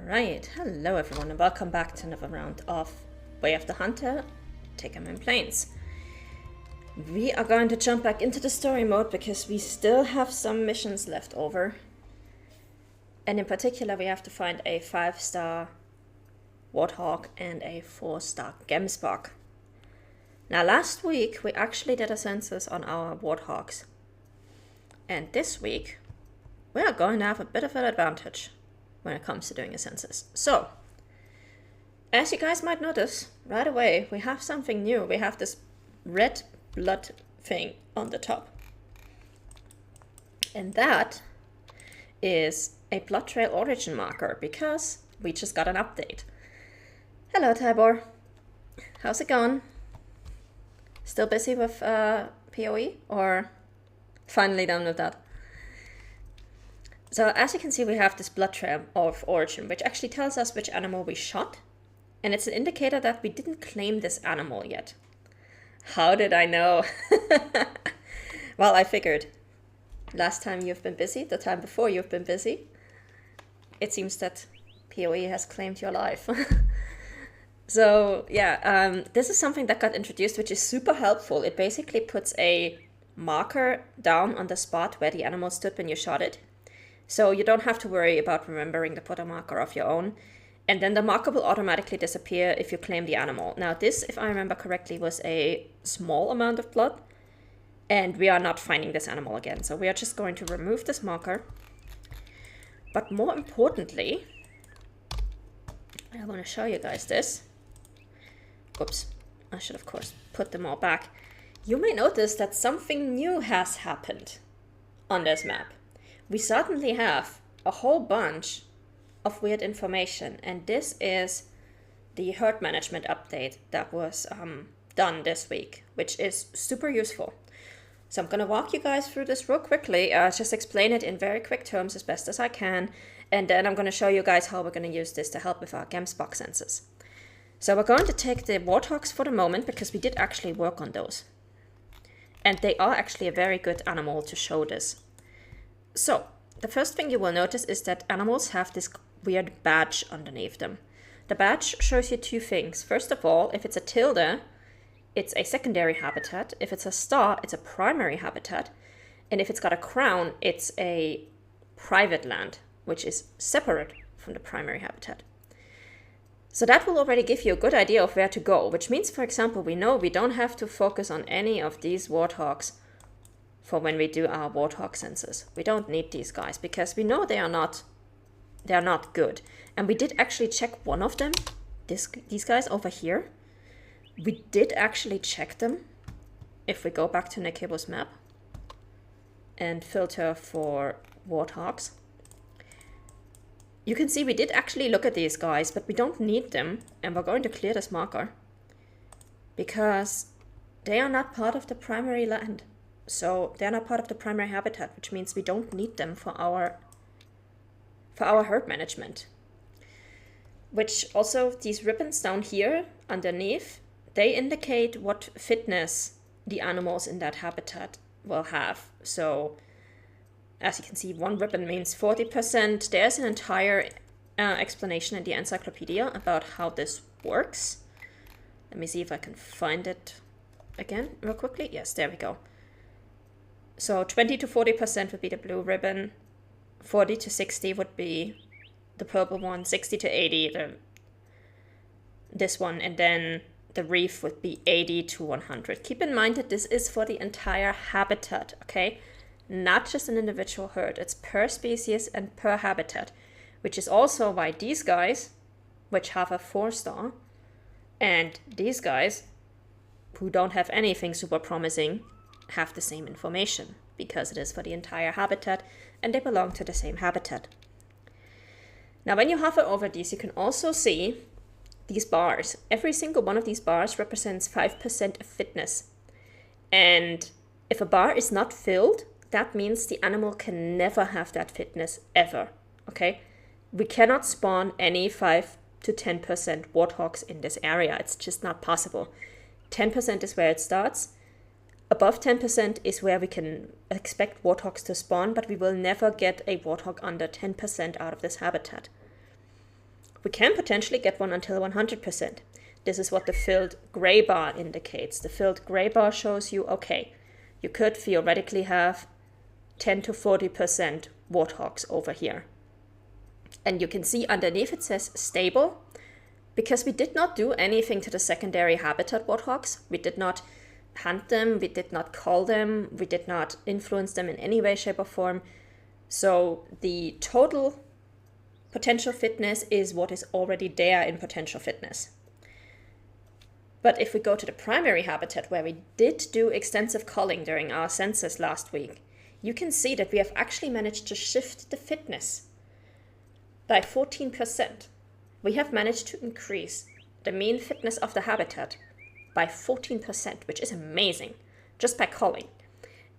Alright, hello everyone and welcome back to another round of Way of the Hunter, Tekerman Plains. We are going to jump back into the story mode because we still have some missions left over. And in particular we have to find a 5-star Warthog and a 4-star Gemsbok. Now last week we actually did a census on our Warthogs. And this week we are going to have a bit of an advantage when it comes to doing a census. So, as you guys might notice, right away we have something new. We have this red blood thing on the top. And that is a blood trail origin marker because we just got an update. Hello Tybor, how's it going? Still busy with PoE or finally done with that? So as you can see, we have this blood trail of origin, which actually tells us which animal we shot. And it's an indicator that we didn't claim this animal yet. How did I know? Well, I figured. Last time you've been busy, the time before you've been busy. It seems that PoE has claimed your life. So yeah, this is something that got introduced, which is super helpful. It basically puts a marker down on the spot where the animal stood when you shot it. So you don't have to worry about remembering to put a marker of your own. And then the marker will automatically disappear if you claim the animal. Now this, if I remember correctly, was a small amount of blood. And we are not finding this animal again. So we are just going to remove this marker. But more importantly, I want to show you guys this. Oops, I should of course put them all back. You may notice that something new has happened on this map. We suddenly have a whole bunch of weird information, and this is the herd management update that was done this week, which is super useful. So I'm going to walk you guys through this real quickly, just explain it in very quick terms as best as I can, and then I'm going to show you guys how we're going to use this to help with our Gemsbok census. So we're going to take the Warthogs for the moment, because we did actually work on those. And they are actually a very good animal to show this. So, the first thing you will notice is that animals have this weird badge underneath them. The badge shows you two things. First of all, if it's a tilde, it's a secondary habitat. If it's a star, it's a primary habitat. And if it's got a crown, it's a private land, which is separate from the primary habitat. So that will already give you a good idea of where to go, which means, for example, we know we don't have to focus on any of these warthogs for when we do our warthog census. We don't need these guys because we know they are not good. And we did actually check one of them, these guys over here. We did actually check them. If we go back to Nekibo's map and filter for warthogs, you can see we did actually look at these guys, but we don't need them. And we're going to clear this marker because they are not part of the primary land. So they're not part of the primary habitat, which means we don't need them for our herd management. Which also, these ribbons down here underneath, they indicate what fitness the animals in that habitat will have. So as you can see, one ribbon means 40%. There's an entire explanation in the encyclopedia about how this works. Let me see if I can find it again real quickly. Yes, there we go. So 20 to 40% would be the blue ribbon, 40 to 60 would be the purple one, 60 to 80 this one, and then the reef would be 80 to 100. Keep in mind that this is for the entire habitat, okay? Not just an individual herd. It's per species and per habitat, which is also why these guys, which have a 4-star, and these guys, who don't have anything super promising, have the same information, because it is for the entire habitat and they belong to the same habitat. Now when you hover over these, you can also see these bars. Every single one of these bars represents 5% of fitness. And if a bar is not filled, that means the animal can never have that fitness ever, okay? We cannot spawn any 5 to 10% warthogs in this area. It's just not possible. 10% is where it starts. Above 10% is where we can expect warthogs to spawn, but we will never get a warthog under 10% out of this habitat. We can potentially get one until 100%. This is what the filled gray bar indicates. The filled gray bar shows you, okay, you could theoretically have 10 to 40% warthogs over here. And you can see underneath it says stable, because we did not do anything to the secondary habitat warthogs. We did not hunt them, we did not cull them, we did not influence them in any way, shape, or form. So the total potential fitness is what is already there in potential fitness. But if we go to the primary habitat, where we did do extensive culling during our census last week, you can see that we have actually managed to shift the fitness by 14%. We have managed to increase the mean fitness of the habitat by 14%, which is amazing, just by culling.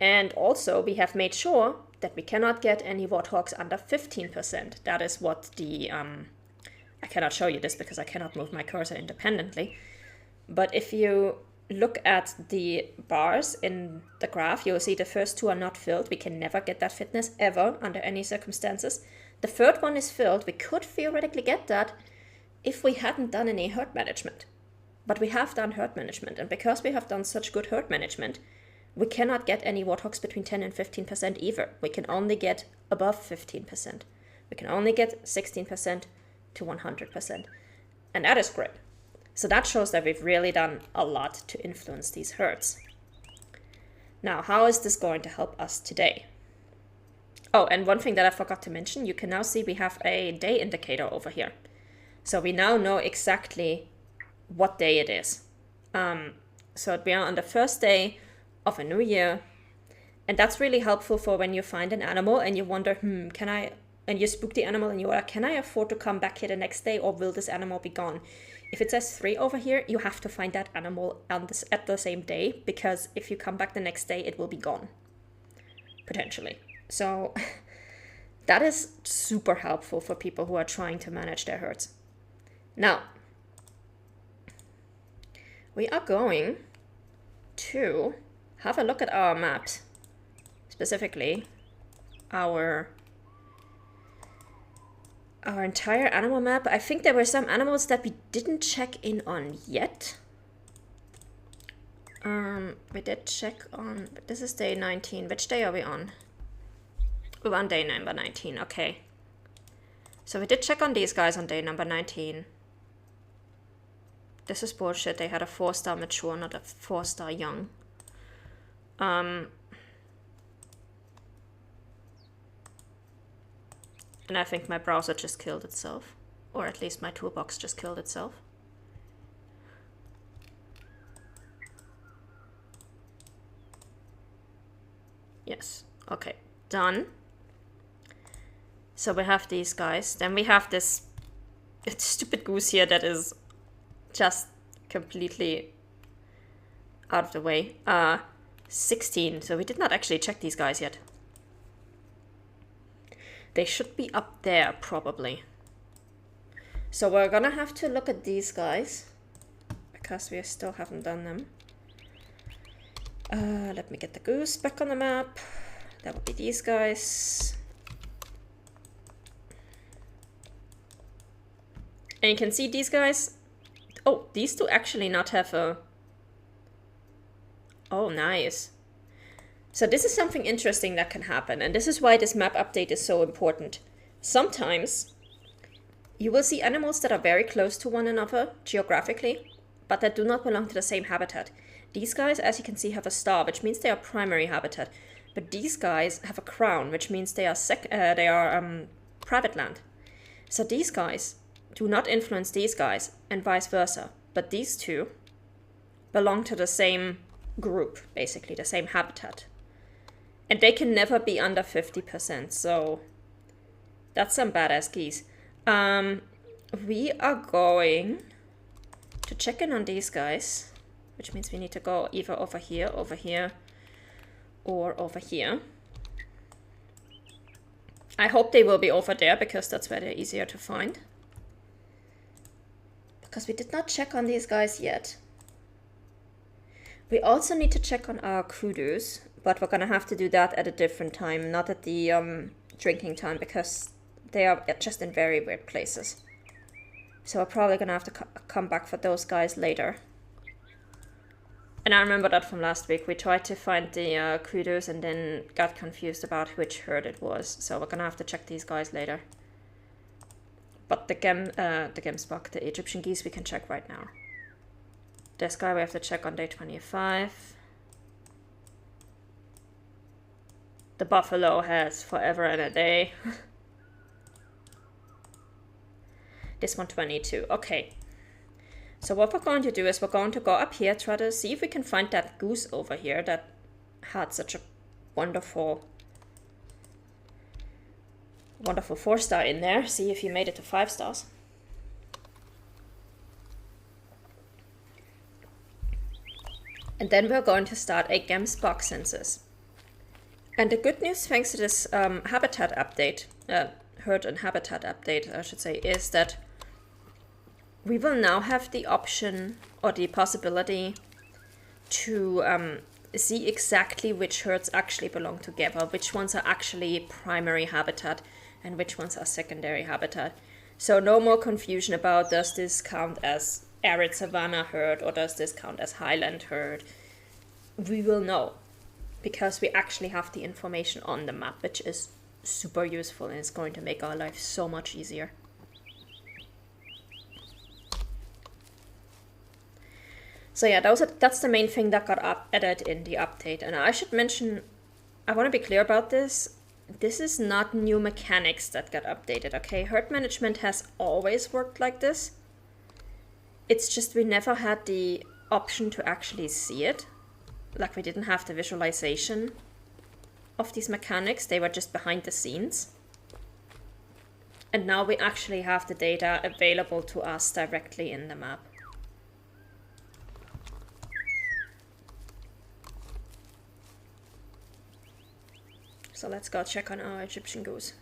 And also we have made sure that we cannot get any warthogs under 15%. That is what the, I cannot show you this because I cannot move my cursor independently. But if you look at the bars in the graph, you'll see the first two are not filled. We can never get that fitness ever under any circumstances. The third one is filled. We could theoretically get that if we hadn't done any herd management. But we have done herd management, and because we have done such good herd management, we cannot get any warthogs between 10 and 15% either. We can only get above 15%. We can only get 16% to 100%. And that is great. So that shows that we've really done a lot to influence these herds. Now, how is this going to help us today? Oh, and one thing that I forgot to mention, you can now see we have a day indicator over here. So we now know exactly what day it is. So we are on the first day of a new year. And that's really helpful for when you find an animal and you wonder, and you spook the animal and you are like, can I afford to come back here the next day, or will this animal be gone? If it says 3 over here, you have to find that animal at the same day, because if you come back the next day, it will be gone, potentially. So that is super helpful for people who are trying to manage their herds. Now, we are going to have a look at our maps, specifically our entire animal map. I think there were some animals that we didn't check in on yet. We did check on, but this is day 19. Which day are we on? We're on day number 19, okay. So we did check on these guys on day number 19. This is bullshit. They had a 4-star mature, not a 4-star young. And I think my browser just killed itself. Or at least my toolbox just killed itself. Yes. Okay. Done. So we have these guys. Then we have this stupid goose here that is just completely out of the way. 16. So we did not actually check these guys yet. They should be up there, probably. So we're gonna have to look at these guys, because we still haven't done them. Let me get the goose back on the map. That would be these guys. And you can see these guys. Oh, these two actually not have a... Oh, nice. So this is something interesting that can happen, and this is why this map update is so important. Sometimes you will see animals that are very close to one another geographically, but that do not belong to the same habitat. These guys, as you can see, have a star, which means they are primary habitat. But these guys have a crown, which means they are private land. So these guys do not influence these guys, and vice versa. But these two belong to the same group, basically, the same habitat. And they can never be under 50%, so that's some badass geese. We are going to check in on these guys, which means we need to go either over here, or over here. I hope they will be over there, because that's where they're easier to find. Because we did not check on these guys yet. We also need to check on our kudos, but we're gonna have to do that at a different time, not at the drinking time, because they are just in very weird places. So we're probably gonna have to come back for those guys later. And I remember that from last week. We tried to find the kudos and then got confused about which herd it was. So we're gonna have to check these guys later. But the gemsbok, the Egyptian geese, we can check right now. This guy we have to check on day 25. The buffalo has forever and a day. This one 22. Okay. So what we're going to do is we're going to go up here, try to see if we can find that goose over here that had such a wonderful 4-star in there. See if he made it to 5 stars. And then we're going to start a gemsbok census. And the good news, thanks to this habitat update, herd and habitat update, I should say, is that we will now have the option or the possibility to see exactly which herds actually belong together, which ones are actually primary habitat and which ones are secondary habitat. So no more confusion about, does this count as arid savanna herd or does this count as highland herd? We will know because we actually have the information on the map, which is super useful and it's going to make our life so much easier. So yeah, that's the main thing that got added in the update. And I should mention, I want to be clear about this. This is not new mechanics that got updated, okay? Herd management has always worked like this. It's just we never had the option to actually see it. Like we didn't have the visualization of these mechanics. They were just behind the scenes. And now we actually have the data available to us directly in the map. So let's go check on our Egyptian goose.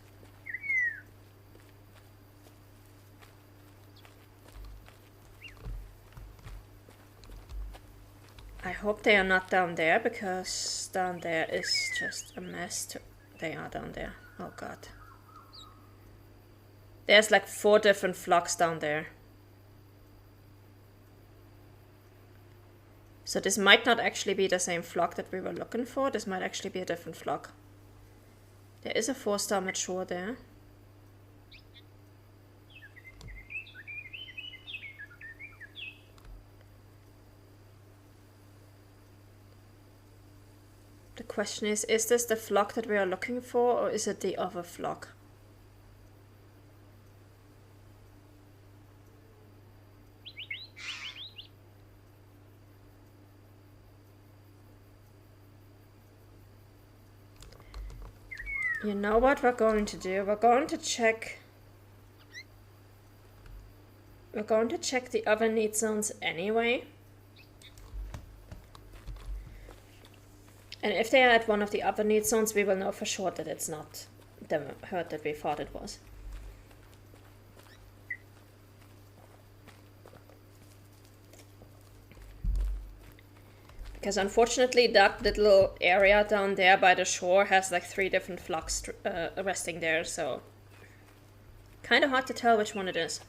I hope they are not down there, because down there is just a mess. They are down there. Oh god. There's like 4 different flocks down there. So this might not actually be the same flock that we were looking for. This might actually be a different flock. There is a 4-star mature there. The question is this the flock that we are looking for, or is it the other flock? You know what we're going to do? We're going to check the other need zones anyway. And if they are at one of the other need zones, we will know for sure that it's not the herd that we thought it was. Because unfortunately that little area down there by the shore has like 3 different flocks resting there, so kind of hard to tell which one it is.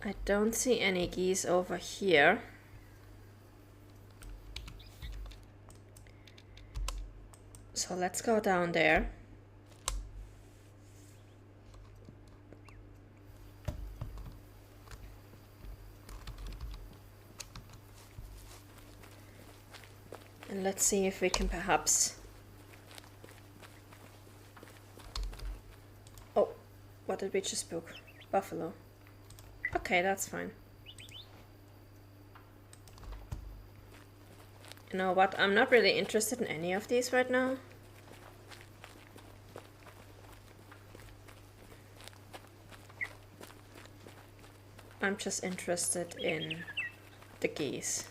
I don't see any geese over here. So let's go down there. And let's see if we can perhaps... Oh, what did we just book? Buffalo. Okay, that's fine. You know what? I'm not really interested in any of these right now. I'm just interested in the geese.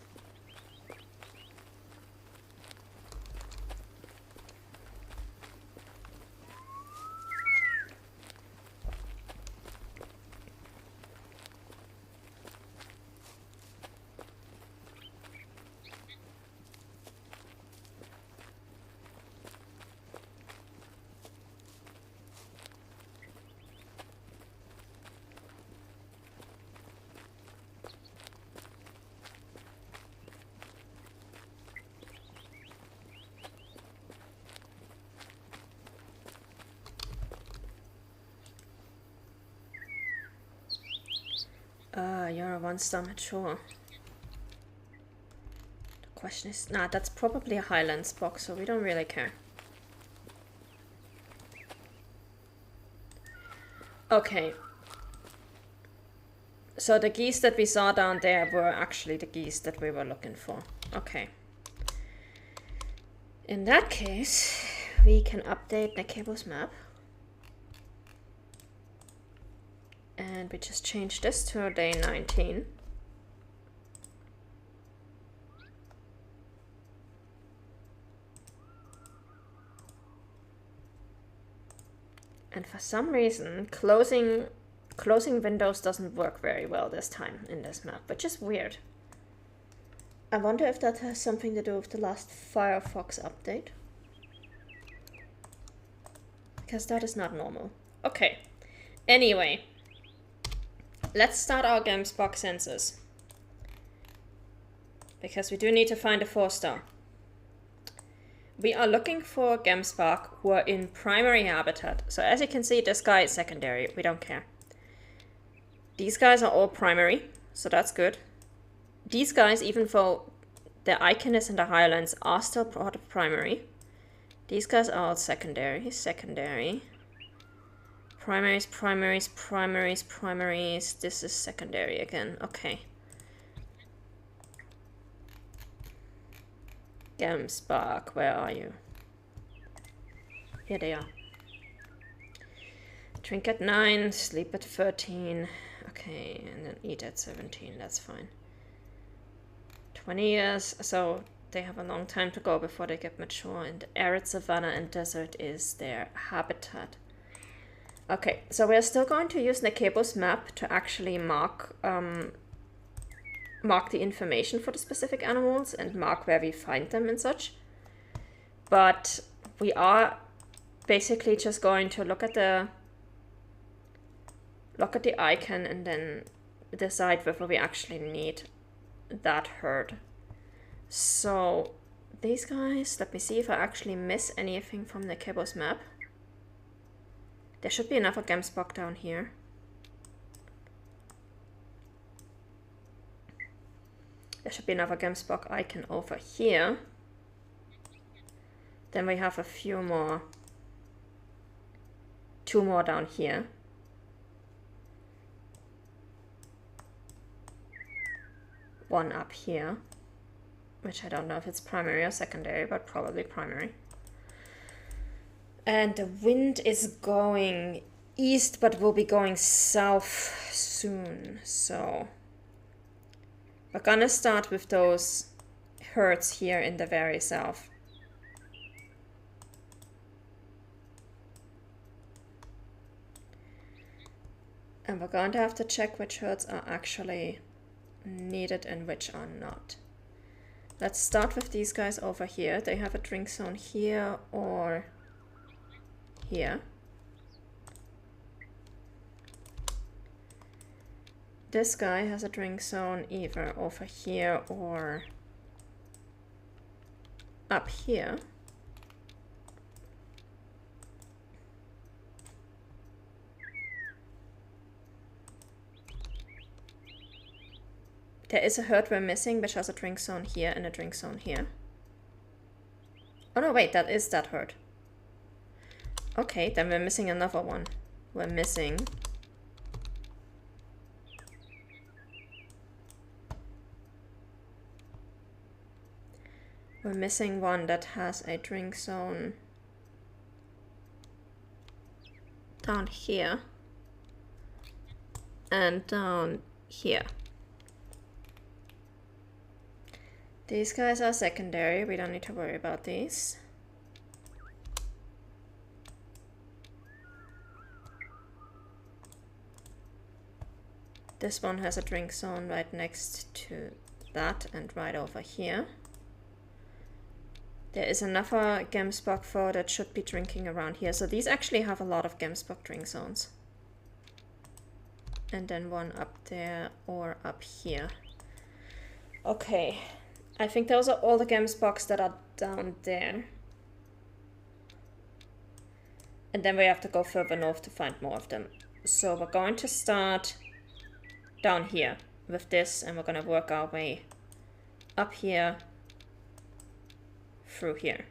You're a 1-star mature. The question is, nah, that's probably a Highlands box, so we don't really care. Okay. So the geese that we saw down there were actually the geese that we were looking for. Okay. In that case, we can update Nekebu's map. And we just change this to day 19. And for some reason, closing windows doesn't work very well this time in this map, which is weird. I wonder if that has something to do with the last Firefox update. Because that is not normal. Okay. Anyway. Let's start our Gemsbok census. Because we do need to find a 4-star. We are looking for Gemsbok who are in primary habitat. So as you can see, this guy is secondary. We don't care. These guys are all primary, so that's good. These guys, even though the icon is in the Highlands, are still part of primary. These guys are all secondary. Primaries, primaries, primaries, primaries. This is secondary again. Okay. Gemsbok, where are you? Here they are. Drink at 9, sleep at 13. Okay, and then eat at 17. That's fine. 20 years. So they have a long time to go before they get mature. And arid savanna and desert is their habitat. Okay, so we're still going to use Nekebu's map to actually mark the information for the specific animals and mark where we find them and such. But we are basically just going to look at the icon and then decide whether we actually need that herd. So these guys, let me see if I actually miss anything from Nekebu's map. There should be another Gemsbok down here. There should be another Gemsbok icon over here. Then we have a few more. 2 more down here. One up here. Which I don't know if it's primary or secondary, but probably primary. And the wind is going east, but will be going south soon. So we're gonna start with those herds here in the very south. And we're going to have to check which herds are actually needed and which are not. Let's start with these guys over here. They have a drink zone here or here. This guy has a drink zone either over here or up here. There is a herd we're missing which has a drink zone here and a drink zone here. Oh no, wait, that is that herd. Okay, then we're missing another one. We're missing one that has a drink zone down here and down here. These guys are secondary, we don't need to worry about these. This one has a drink zone right next to that and right over here. There is another Gemsbok foe that should be drinking around here. So these actually have a lot of Gemsbok drink zones. And then one up there or up here. Okay, I think those are all the Gemsboks that are down there. And then we have to go further north to find more of them. So we're going to start down here with this, and we're gonna work our way up here through here.